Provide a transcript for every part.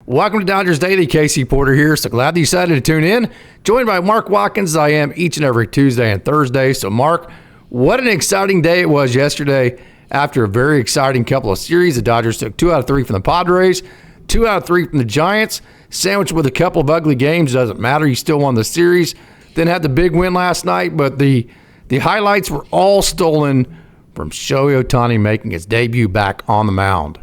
Welcome to Dodgers Daily. Casey Porter here. So glad that you decided to tune in. Joined by Mark Watkins, as I am each and every Tuesday and Thursday. So, Mark, what an exciting day it was yesterday after a very exciting couple of series. The Dodgers took 2 out of 3 from the Padres, 2 out of 3 from the Giants, sandwiched with a couple of ugly games. Doesn't matter. You still won the series. Then had the big win last night, but the highlights were all stolen from Shohei Ohtani making his debut back on the mound.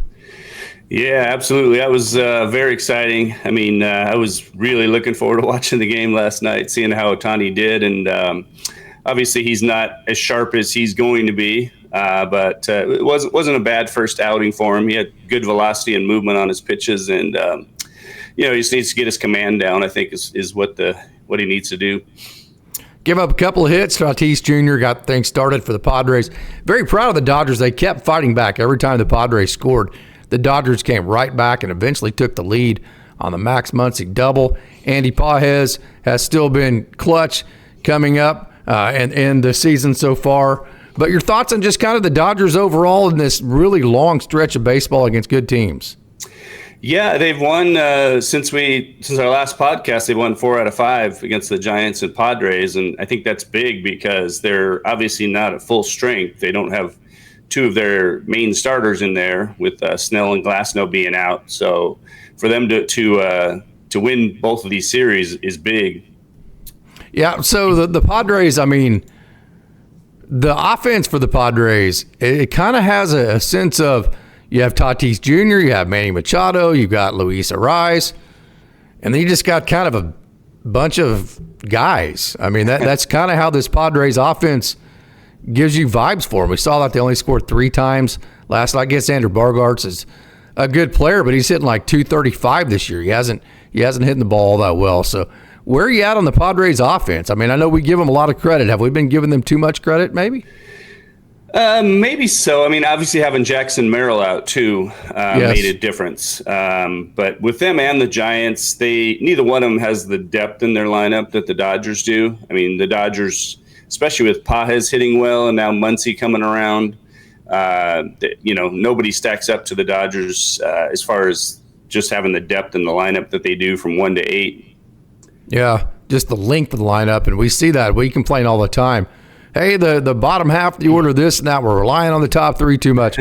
Yeah, absolutely. That was very exciting. I mean, I was really looking forward to watching the game last night, seeing how Ohtani did. And obviously he's not as sharp as he's going to be, but it wasn't a bad first outing for him. He had good velocity and movement on his pitches. And, he just needs to get his command down, I think, is what he needs to do. Give up a couple of hits. Tatis Jr. got things started for the Padres. Very proud of the Dodgers. They kept fighting back every time the Padres scored. The Dodgers came right back and eventually took the lead on the Max Muncy double. Andy Pages has still been clutch coming up in the season so far. But your thoughts on just kind of the Dodgers overall in this really long stretch of baseball against good teams? Yeah, they've won since our last podcast. They've won 4 out of 5 against the Giants and Padres, and I think that's big because they're obviously not at full strength. They don't have 2 of their main starters in there, with Snell and Glasnow being out. So for them to win both of these series is big. Yeah. So the Padres, I mean, the offense for the Padres, it kind of has a sense of. You have Tatis Jr., you have Manny Machado, you got Luis Ariz, and then you just got kind of a bunch of guys. I mean, that's kind of how this Padres offense gives you vibes for them. We saw that they only scored 3 times last night. I guess Andrew Bogaerts is a good player, but he's hitting like .235 this year. He hasn't hit the ball all that well. So where are you at on the Padres offense? I mean, I know we give them a lot of credit. Have we been giving them too much credit, maybe? Maybe so. I mean, obviously having Jackson Merrill out too made a difference. But with them and the Giants, neither one of them has the depth in their lineup that the Dodgers do. I mean, the Dodgers, especially with Pages hitting well and now Muncy coming around, nobody stacks up to the Dodgers as far as just having the depth in the lineup that they do from 1 to 8. Yeah, just the length of the lineup, and we see that. We complain all the time. Hey, the bottom half of the order, this and that, we're relying on the top 3 too much.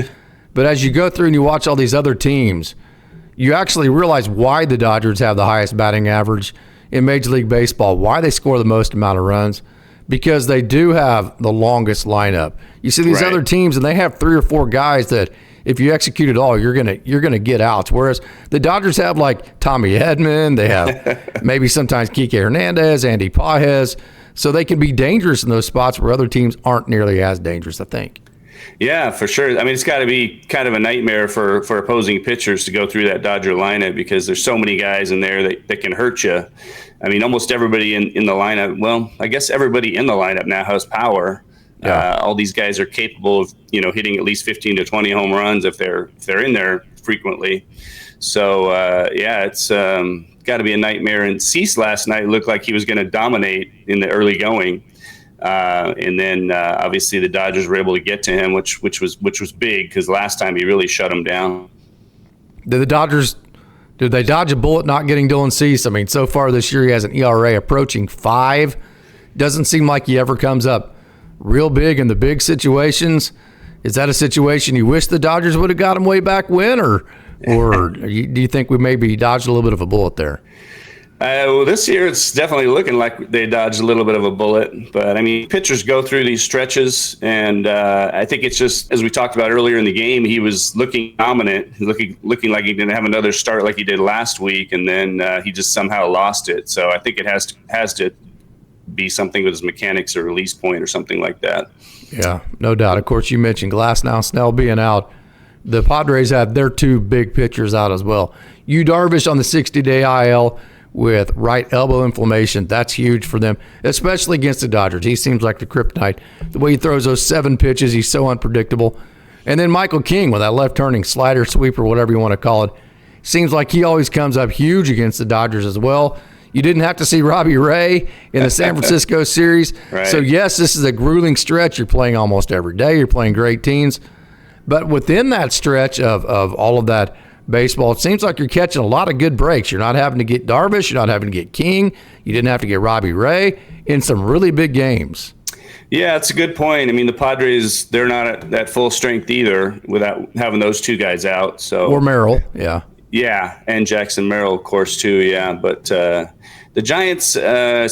But as you go through and you watch all these other teams, you actually realize why the Dodgers have the highest batting average in Major League Baseball, why they score the most amount of runs, because they do have the longest lineup. You see these other teams, and they have 3 or 4 guys that if you execute it all, you're gonna get outs. Whereas the Dodgers have like Tommy Edman, they have maybe sometimes Kike Hernandez, Andy Pages. So they can be dangerous in those spots where other teams aren't nearly as dangerous, I think. Yeah, for sure. I mean, it's got to be kind of a nightmare for opposing pitchers to go through that Dodger lineup because there's so many guys in there that can hurt you. I mean, almost everybody in the lineup, well, I guess everybody in the lineup now has power. Yeah. All these guys are capable of, hitting at least 15 to 20 home runs if they're in there frequently. So, it's got to be a nightmare. And Cease last night looked like he was going to dominate in the early going, and then obviously the Dodgers were able to get to him, which was big because last time he really shut him down. Did they dodge a bullet not getting Dylan Cease? I mean, so far this year he has an ERA approaching 5. Doesn't seem like he ever comes up real big in the big situations. Is that a situation you wish the Dodgers would have got him way back when, or do you think we maybe dodged a little bit of a bullet there? Well, this year it's definitely looking like they dodged a little bit of a bullet. But, I mean, pitchers go through these stretches, and I think it's just, as we talked about earlier in the game, he was looking dominant, looking like he didn't have another start like he did last week, and then he just somehow lost it. So I think it has to be something with his mechanics or release point or something like that. Yeah, no doubt. Of course, you mentioned Glasnow, Snell being out. The Padres have their 2 big pitchers out as well. Yu Darvish on the 60-day IL with right elbow inflammation. That's huge for them, especially against the Dodgers. He seems like the kryptonite. The way he throws those 7 pitches, he's so unpredictable. And then Michael King with that left-turning slider, sweeper, whatever you want to call it. Seems like he always comes up huge against the Dodgers as well. You didn't have to see Robbie Ray in the San Francisco series. Right. So, yes, this is a grueling stretch. You're playing almost every day. You're playing great teams. But within that stretch of all of that baseball, it seems like you're catching a lot of good breaks. You're not having to get Darvish. You're not having to get King. You didn't have to get Robbie Ray in some really big games. Yeah, it's a good point. I mean, the Padres, they're not at full strength either without having those two guys out. So Or Merrill, yeah. Yeah, and Jackson Merrill, of course, too, yeah. But the Giants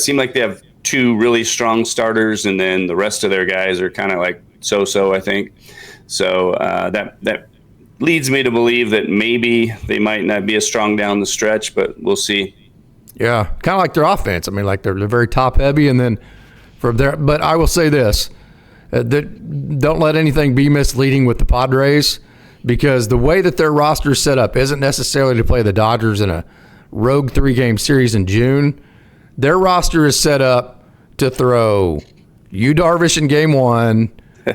seem like they have two really strong starters, and then the rest of their guys are kind of like so-so, I think. So that leads me to believe that maybe they might not be as strong down the stretch, but we'll see. Yeah, kind of like their offense. I mean, like they're very top-heavy, and then from there. But I will say this, don't let anything be misleading with the Padres, because the way that their roster is set up isn't necessarily to play the Dodgers in a rogue 3-game series in June. Their roster is set up to throw Yu Darvish in Game 1,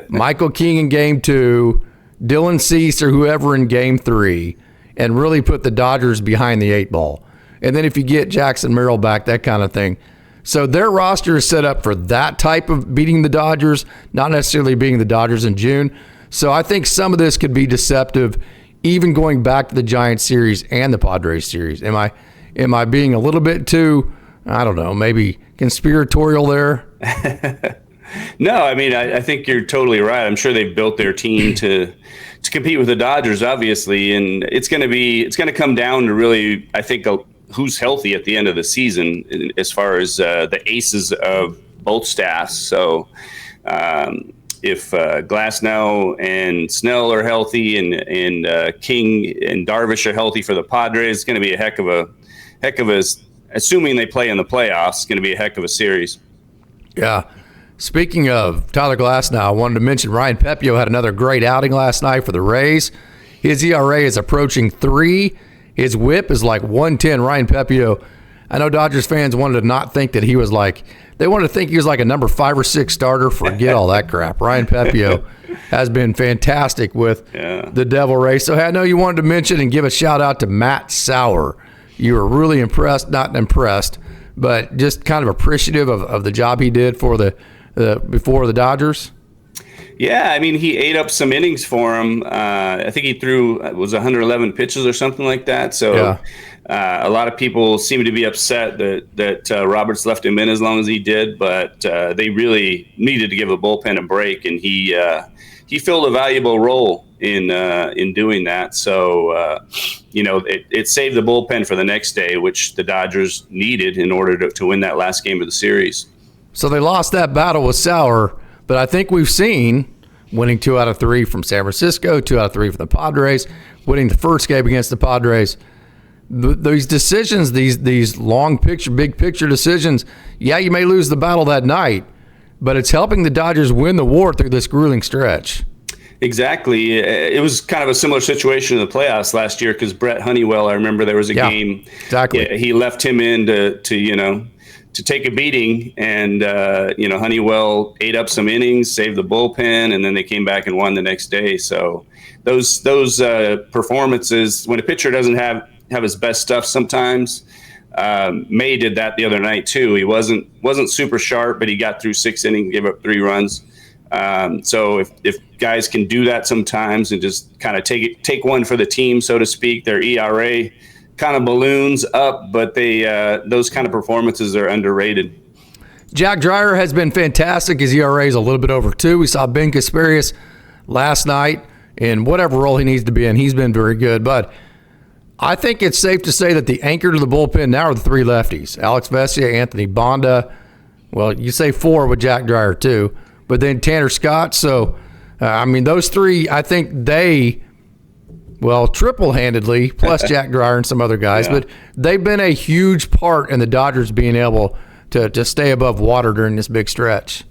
Michael King in Game 2, Dylan Cease or whoever in Game 3, and really put the Dodgers behind the 8 ball. And then if you get Jackson Merrill back, that kind of thing. So their roster is set up for that type of beating the Dodgers, not necessarily beating the Dodgers in June. So I think some of this could be deceptive, even going back to the Giants series and the Padres series. Am I being a little bit too, I don't know, maybe conspiratorial there? No, I mean, I think you're totally right. I'm sure they've built their team to compete with the Dodgers, obviously, and it's going to come down to really, I think, who's healthy at the end of the season as far as the aces of both staffs. So if Glasnow and Snell are healthy and King and Darvish are healthy for the Padres, it's going to be a heck of a, assuming they play in the playoffs, it's going to be a heck of a series. Yeah. Speaking of Tyler Glasnow, I wanted to mention Ryan Pepio had another great outing last night for the Rays. His ERA is approaching 3. His whip is like 110. Ryan Pepio, I know Dodgers fans wanted to not think that he was like, they wanted to think he was like a number 5 or 6 starter. Forget all that crap. Ryan Pepio has been fantastic with the Devil Rays. So I know you wanted to mention and give a shout out to Matt Sauer. You were really impressed, not impressed, but just kind of appreciative of the job he did for before the Dodgers. Yeah, I mean, he ate up some innings for him. I think he threw, was 111 pitches or something like that. So a lot of people seem to be upset that Roberts left him in as long as he did, but they really needed to give the bullpen a break, and he filled a valuable role in doing that. So, it saved the bullpen for the next day, which the Dodgers needed in order to win that last game of the series. So they lost that battle with Sauer, but I think we've seen winning 2 out of 3 from San Francisco, 2 out of 3 from the Padres, winning the first game against the Padres. These decisions, these long picture, big picture decisions, yeah, you may lose the battle that night, but it's helping the Dodgers win the war through this grueling stretch. Exactly. It was kind of a similar situation in the playoffs last year because Brett Honeywell, I remember there was a game. Exactly. Yeah, he left him in to take a beating, and Honeywell ate up some innings, saved the bullpen, and then they came back and won the next day. So those performances, when a pitcher doesn't have his best stuff sometimes, May did that the other night too. He wasn't super sharp, but he got through 6 innings, gave up 3 runs. So if guys can do that sometimes and just kind of take one for the team, so to speak, their ERA kind of balloons up, but those kind of performances are underrated. Jack Dreyer has been fantastic. His ERA is a little bit over 2. We saw Ben Kasparius last night in whatever role he needs to be in. He's been very good, but I think it's safe to say that the anchor to the bullpen now are the 3 lefties: Alex Vesia, Anthony Bonda. Well, you say 4 with Jack Dreyer too, but then Tanner Scott. So, those 3, I think triple-handedly, plus Jack Dreyer and some other guys, but they've been a huge part in the Dodgers being able to stay above water during this big stretch.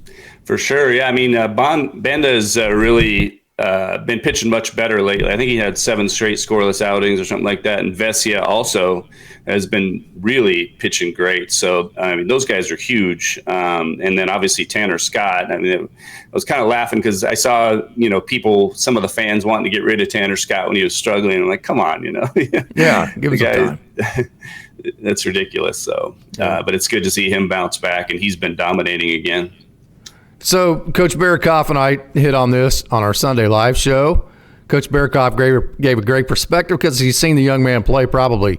For sure, yeah. Banda's really been pitching much better lately. I think he had 7 straight scoreless outings or something like that, and Vesia also has been really pitching great. So, those guys are huge. And then obviously Tanner Scott. I was kind of laughing because I saw, some of the fans wanting to get rid of Tanner Scott when he was struggling. I'm like, come on, Yeah, give him some time. That's ridiculous. So, but it's good to see him bounce back, and he's been dominating again. So Coach Barrakoff and I hit on this on our Sunday live show. Coach Barikoff gave a great perspective because he's seen the young man play probably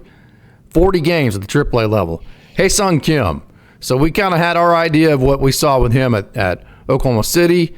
40 games at the AAA level. Hae-Sung Kim. So we kind of had our idea of what we saw with him at Oklahoma City.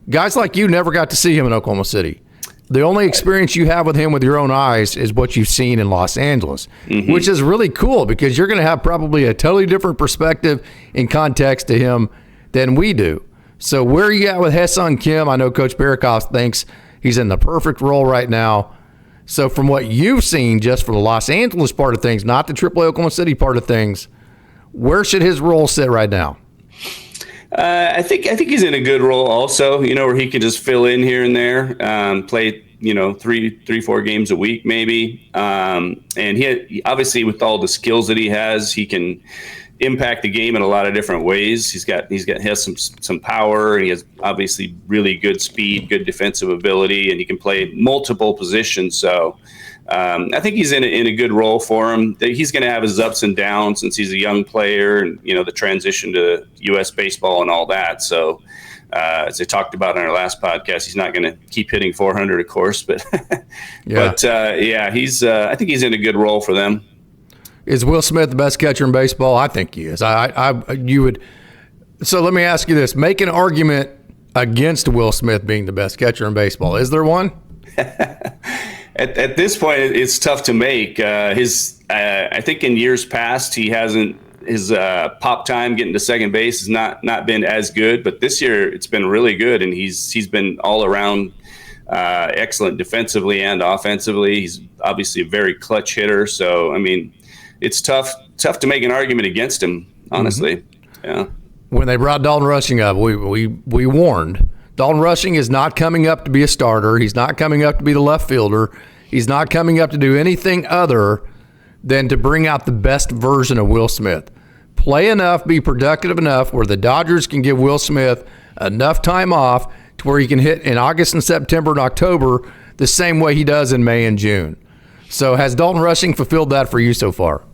Guys like you never got to see him in Oklahoma City. The only experience you have with him with your own eyes is what you've seen in Los Angeles, which is really cool because you're going to have probably a totally different perspective and context to him than we do. So where are you at with Hae-Sung Kim? I know Coach Barikoff thinks he's in the perfect role right now. So from what you've seen just for the Los Angeles part of things, not the AAA Oklahoma City part of things, where should his role sit right now? I think he's in a good role also, where he can just fill in here and there, play, 3-4 games a week maybe. And he obviously with all the skills that he has, he can impact the game in a lot of different ways. He has some power, and he has obviously really good speed, good defensive ability, and he can play multiple positions. So I think he's in a good role for him. He's going to have his ups and downs since he's a young player, and the transition to U.S. baseball and all that. So as I talked about in our last podcast, he's not going to keep hitting 400, of course, but he's I think he's in a good role for them. Is Will Smith the best catcher in baseball? I think he is. You would. So let me ask you this: make an argument against Will Smith being the best catcher in baseball. Is there one? At this point, it's tough to make. I think in years past, his pop time getting to second base has not been as good, but this year it's been really good, and he's been all around excellent defensively and offensively. He's obviously a very clutch hitter, so I mean, it's tough to make an argument against him, honestly. Yeah. When they brought Dalton Rushing up, we warned. Dalton Rushing is not coming up to be a starter. He's not coming up to be the left fielder. He's not coming up to do anything other than to bring out the best version of Will Smith. Play enough, be productive enough where the Dodgers can give Will Smith enough time off to where he can hit in August and September and October the same way he does in May and June. So has Dalton Rushing fulfilled that for you so far?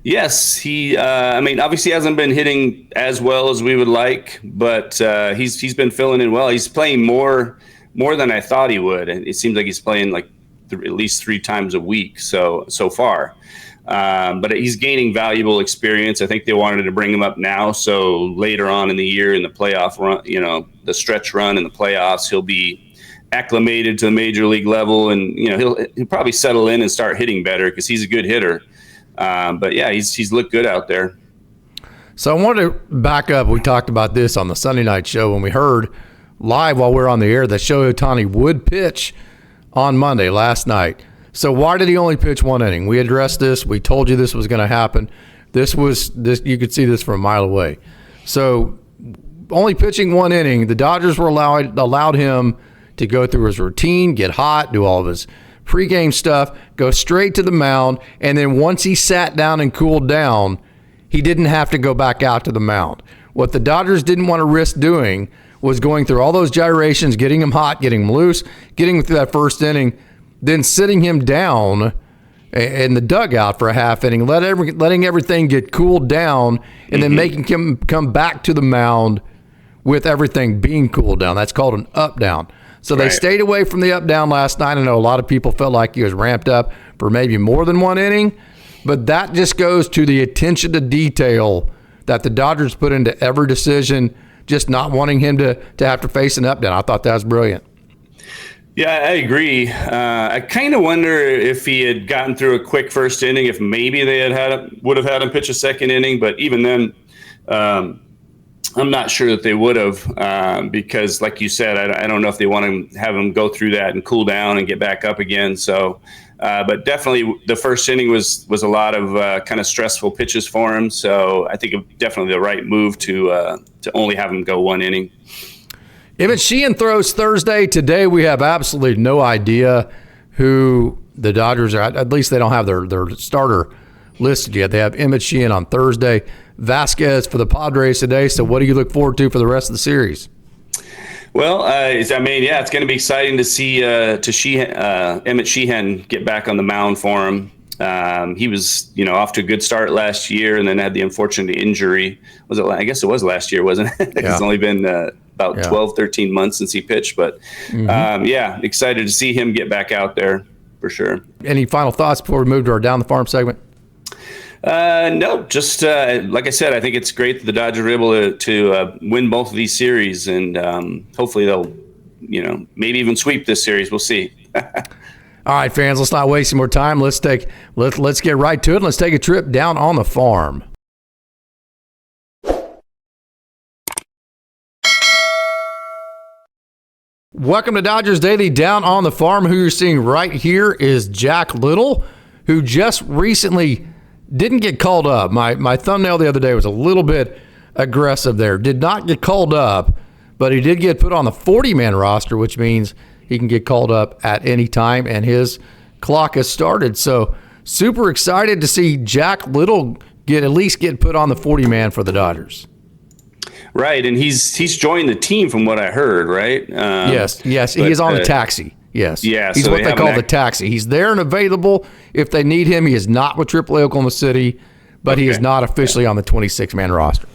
Yes, he. Obviously hasn't been hitting as well as we would like, but he's been filling in well. He's playing more than I thought he would, and it seems like he's playing like at least 3 times a week so far. But he's gaining valuable experience. I think they wanted to bring him up now, so later on in the year in the playoff run, the stretch run in the playoffs, he'll be acclimated to the major league level, and he'll probably settle in and start hitting better because he's a good hitter. But yeah, he's looked good out there. So I wanted to back up. We talked about this on the Sunday night show when we heard live while we were on the air that Shohei Ohtani would pitch on Monday last night. So why did he only pitch 1 inning? We addressed this. We told you this was going to happen. This you could see this from a mile away. So only pitching 1 inning, the Dodgers were allowed him to go through his routine, get hot, do all of his pregame stuff, go straight to the mound, and then once he sat down and cooled down, he didn't have to go back out to the mound. What the Dodgers didn't want to risk doing was going through all those gyrations, getting him hot, getting him loose, getting him through that first inning, then sitting him down in the dugout for a half inning, letting everything get cooled down, and then making him come back to the mound with everything being cooled down. That's called an up-down. So they stayed away from the up-down last night. I know a lot of people felt like he was ramped up for maybe more than 1 inning, but that just goes to the attention to detail that the Dodgers put into every decision, just not wanting him to have to face an up-down. I thought that was brilliant. Yeah, I agree. I kind of wonder if he had gotten through a quick first inning, if maybe they would have had him pitch a second inning, but even then, I'm not sure that they would have because, like you said, I don't know if they want to have him go through that and cool down and get back up again. So, but definitely the first inning was a lot of kind of stressful pitches for him. So I think definitely the right move to only have him go 1 inning. Emmett Sheehan throws Thursday. Today we have absolutely no idea who the Dodgers are. At least they don't have their starter listed yet. They have Emmett Sheehan on Thursday, Vasquez for the Padres today. So what do you look forward to for the rest of the series? Well, it's going to be exciting to see Emmett Sheehan get back on the mound for him. He was, off to a good start last year and then had the unfortunate injury. I guess it was last year, wasn't it? It's only been about 12, 13 months since he pitched. But excited to see him get back out there for sure. Any final thoughts before we move to our Down the Farm segment? No, just like I said, I think it's great that the Dodgers are able to win both of these series, and hopefully they'll, maybe even sweep this series. We'll see. All right, fans, let's not waste any more time. Let's get right to it. Let's take a trip down on the farm. Welcome to Dodgers Daily Down on the Farm. Who you're seeing right here is Jack Little, who just recently didn't get called up. My thumbnail the other day was a little bit aggressive there. Did not get called up, but he did get put on the 40-man roster, which means he can get called up at any time, and his clock has started. So super excited to see Jack Little at least get put on the 40-man for the Dodgers. Right, and he's joined the team from what I heard, right? Yes, he is on the taxi. Yes, he's so what they call the taxi. He's there and available if they need him. He is not with AAA Oklahoma City, but he is not officially on the 26-man roster.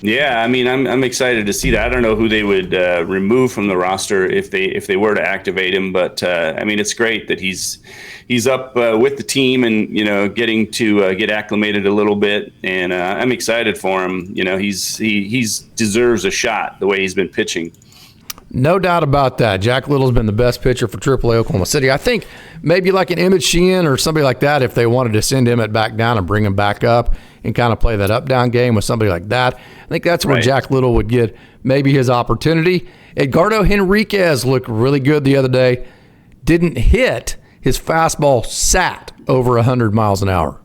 Yeah, I mean, I'm excited to see that. I don't know who they would remove from the roster if they were to activate him, but I mean, it's great that he's up with the team and getting to get acclimated a little bit, and I'm excited for him. He deserves a shot the way he's been pitching. No doubt about that. Jack Little's been the best pitcher for AAA Oklahoma City. I think maybe like an Emmett Sheehan or somebody like that, if they wanted to send Emmett back down and bring him back up and kind of play that up-down game with somebody like that, I think that's where Jack Little would get maybe his opportunity. Edgardo Henriquez looked really good the other day. Didn't hit. His fastball sat over 100 miles an hour.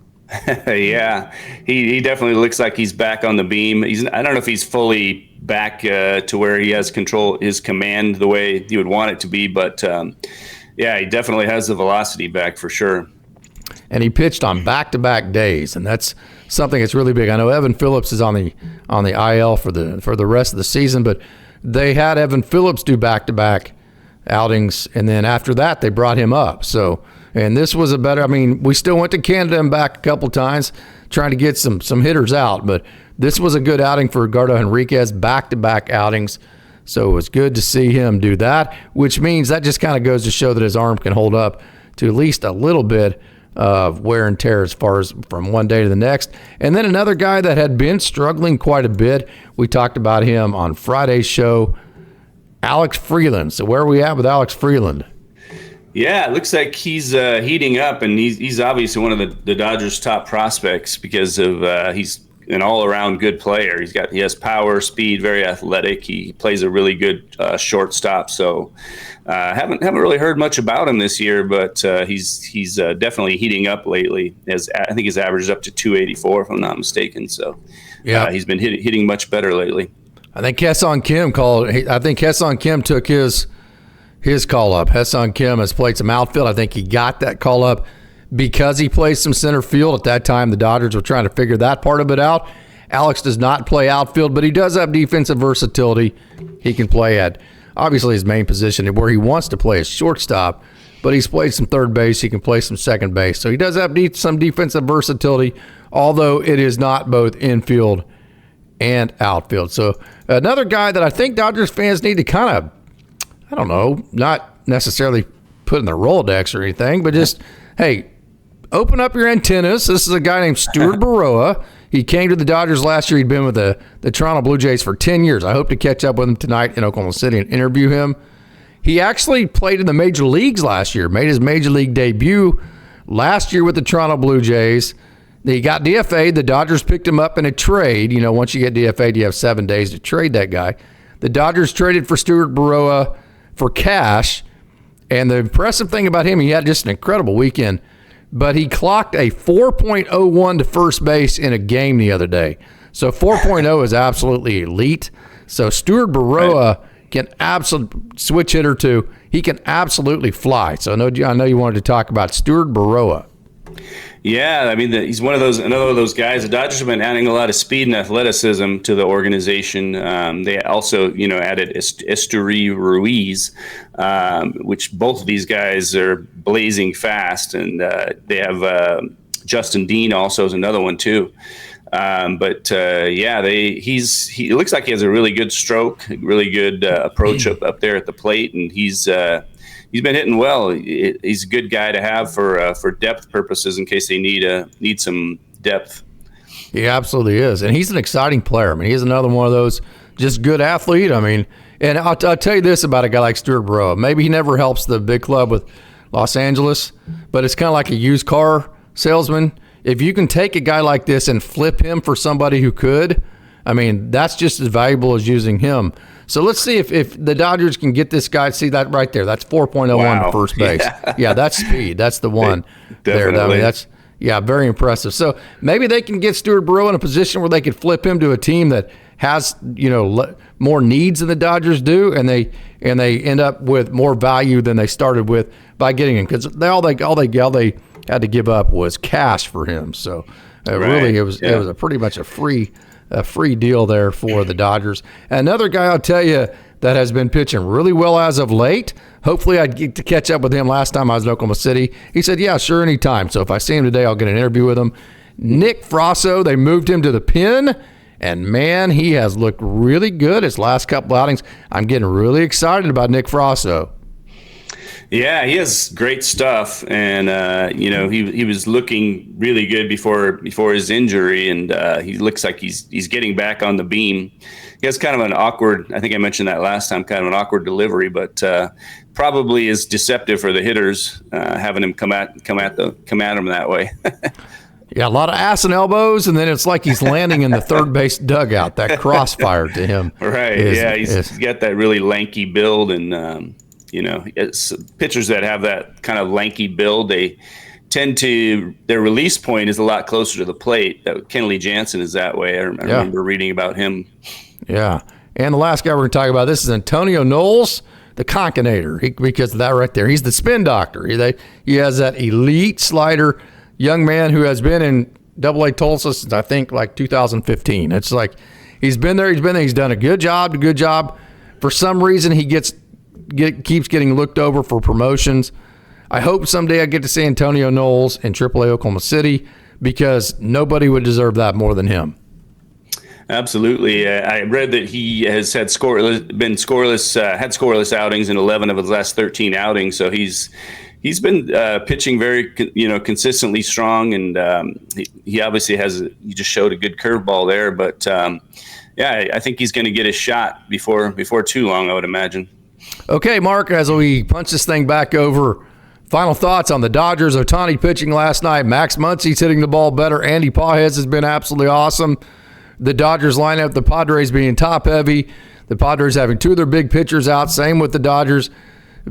Yeah, he definitely looks like he's back on the beam. I don't know if he's fully back to where he has control, his command the way you would want it to be, but he definitely has the velocity back for sure. And he pitched on back-to-back days, and that's something that's really big. I know Evan Phillips is on the IL for the rest of the season, but they had Evan Phillips do back-to-back outings, and then after that they brought him up. So, and this was we still went to Canada and back a couple times trying to get some hitters out, but this was a good outing for Edgardo Henriquez, back-to-back outings. So it was good to see him do that, which means that just kind of goes to show that his arm can hold up to at least a little bit of wear and tear as far as from one day to the next. And then another guy that had been struggling quite a bit, we talked about him on Friday's show, Alex Freeland. So where are we at with Alex Freeland? Yeah, it looks like he's heating up, and he's obviously one of the Dodgers' top prospects because of he's an all-around good player. He has power, speed, very athletic. He plays a really good shortstop. So haven't really heard much about him this year, but he's definitely heating up lately. I think his average is up to 284, if I'm not mistaken. So he's been hitting much better lately. I think Ha-Seong Kim took his call up. Ha-Seong Kim has played some outfield. I think he got that call up because he plays some center field. At that time, the Dodgers were trying to figure that part of it out. Alex does not play outfield, but he does have defensive versatility. He can play at, obviously, his main position where he wants to play is shortstop, but he's played some third base. He can play some second base. So he does have some defensive versatility, although it is not both infield and outfield. So another guy that I think Dodgers fans need to kind of, I don't know, not necessarily put in the Rolodex or anything, but just, hey, open up your antennas. This is a guy named Stuart Baroa. He came to the Dodgers last year. He'd been with the Toronto Blue Jays for 10 years. I hope to catch up with him tonight in Oklahoma City and interview him. He actually played in the major leagues last year, made his major league debut last year with the Toronto Blue Jays. He got DFA'd. The Dodgers picked him up in a trade. Once you get DFA'd, you have 7 days to trade that guy. The Dodgers traded for Stuart Baroa for cash. And the impressive thing about him, he had just an incredible weekend, but he clocked a 4.01 to first base in a game the other day. So 4.0 is absolutely elite. So Stuart Baroa can absolutely switch hitter too. He can absolutely fly. So I know you wanted to talk about Stuart Baroa. Yeah, I mean, he's another of those guys. The Dodgers have been adding a lot of speed and athleticism to the organization. They also, added Esteury Ruiz, which both of these guys are blazing fast, and they have Justin Dean also is another one too. He looks like he has a really good stroke, really good approach up there at the plate, and he's been hitting well. He's a good guy to have for depth purposes in case they need some depth. He absolutely is, and he's an exciting player. I mean, he's another one of those just good athlete. I mean, and I'll tell you this about a guy like Stuart Burrow. Maybe he never helps the big club with Los Angeles, but it's kind of like a used car salesman. If you can take a guy like this and flip him for somebody who could, I mean, that's just as valuable as using him. So let's see if the Dodgers can get this guy. See that right there? That's 4.01 to first base. Yeah, that's speed. That's the one there. I mean, that's very impressive. So maybe they can get Stuart Burrow in a position where they could flip him to a team that has more needs than the Dodgers do, and they end up with more value than they started with by getting him, because all they had to give up was cash for him. So really it was pretty much a free deal there for the Dodgers. Another guy I'll tell you that has been pitching really well as of late. Hopefully I'd get to catch up with him. Last time I was in Oklahoma City, he said, yeah, sure, anytime. So if I see him today, I'll get an interview with him. Nick Frasso, they moved him to the pen, and man, he has looked really good his last couple outings. I'm getting really excited about Nick Frasso. Yeah, he has great stuff, and he was looking really good before his injury, and he looks like he's getting back on the beam. He has kind of an awkward, I think I mentioned that last time, kind of an awkward delivery, but probably is deceptive for the hitters, having him come at him that way. Yeah, a lot of ass and elbows, and then it's like he's landing in the third base dugout. That crossfire to him, right? He's got that really lanky build, and it's pitchers that have that kind of lanky build, they tend to, their release point is a lot closer to the plate. Kenley Jansen is that way. I remember reading about him. Yeah, and the last guy we're going to talk about, this is Antonio Knowles, the Conkenator, because of that right there. He's the spin doctor. He has that elite slider. Young man who has been in AA Tulsa since I think like 2015. It's like he's been there. He's done a good job. For some reason, he keeps getting looked over for promotions. I hope someday I get to see Antonio Knowles in AAA Oklahoma City, because nobody would deserve that more than him. Absolutely. I read that he has had scoreless outings in 11 of his last 13 outings. So he's been pitching very, consistently strong, and he obviously he just showed a good curveball there. But I think he's going to get his shot before too long, I would imagine. Okay, Mark, as we punch this thing back over, final thoughts on the Dodgers. Ohtani pitching last night. Max Muncy's hitting the ball better. Andy Pages has been absolutely awesome. The Dodgers lineup, the Padres being top heavy. The Padres having two of their big pitchers out. Same with the Dodgers.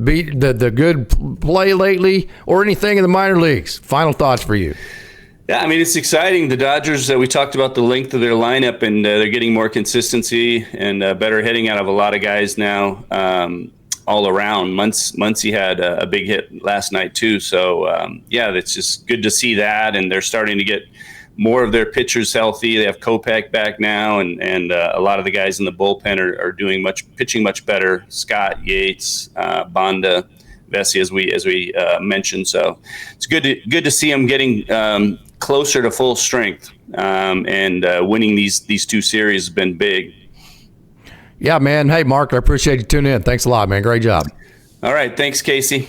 Beat the good play lately, or anything in the minor leagues. Final thoughts for you. Yeah, I mean, it's exciting. The Dodgers, we talked about the length of their lineup, and they're getting more consistency and better hitting out of a lot of guys now all around. Muncy had a big hit last night too. So, it's just good to see that, and they're starting to get more of their pitchers healthy. They have Kopech back now, and a lot of the guys in the bullpen are pitching much better. Scott, Yates, Banda, Vesey, as we mentioned. So it's good to see them getting closer to full strength, and winning these two series has been big. Yeah, man. Hey, Mark, I appreciate you tuning in. Thanks a lot, man. Great job. All right, thanks, Casey.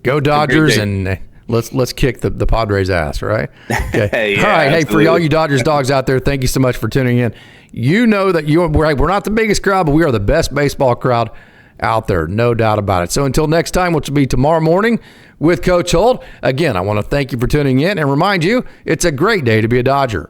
Go Dodgers, and let's kick the Padres' ass, right? Okay. Yeah, all right. absolutely. Hey, for all you Dodgers dogs out there, thank you so much for tuning in. You know that we're not the biggest crowd, but we are the best baseball crowd out there, no doubt about it. So until next time, which will be tomorrow morning with Coach Holt, again, I want to thank you for tuning in and remind you it's a great day to be a Dodger.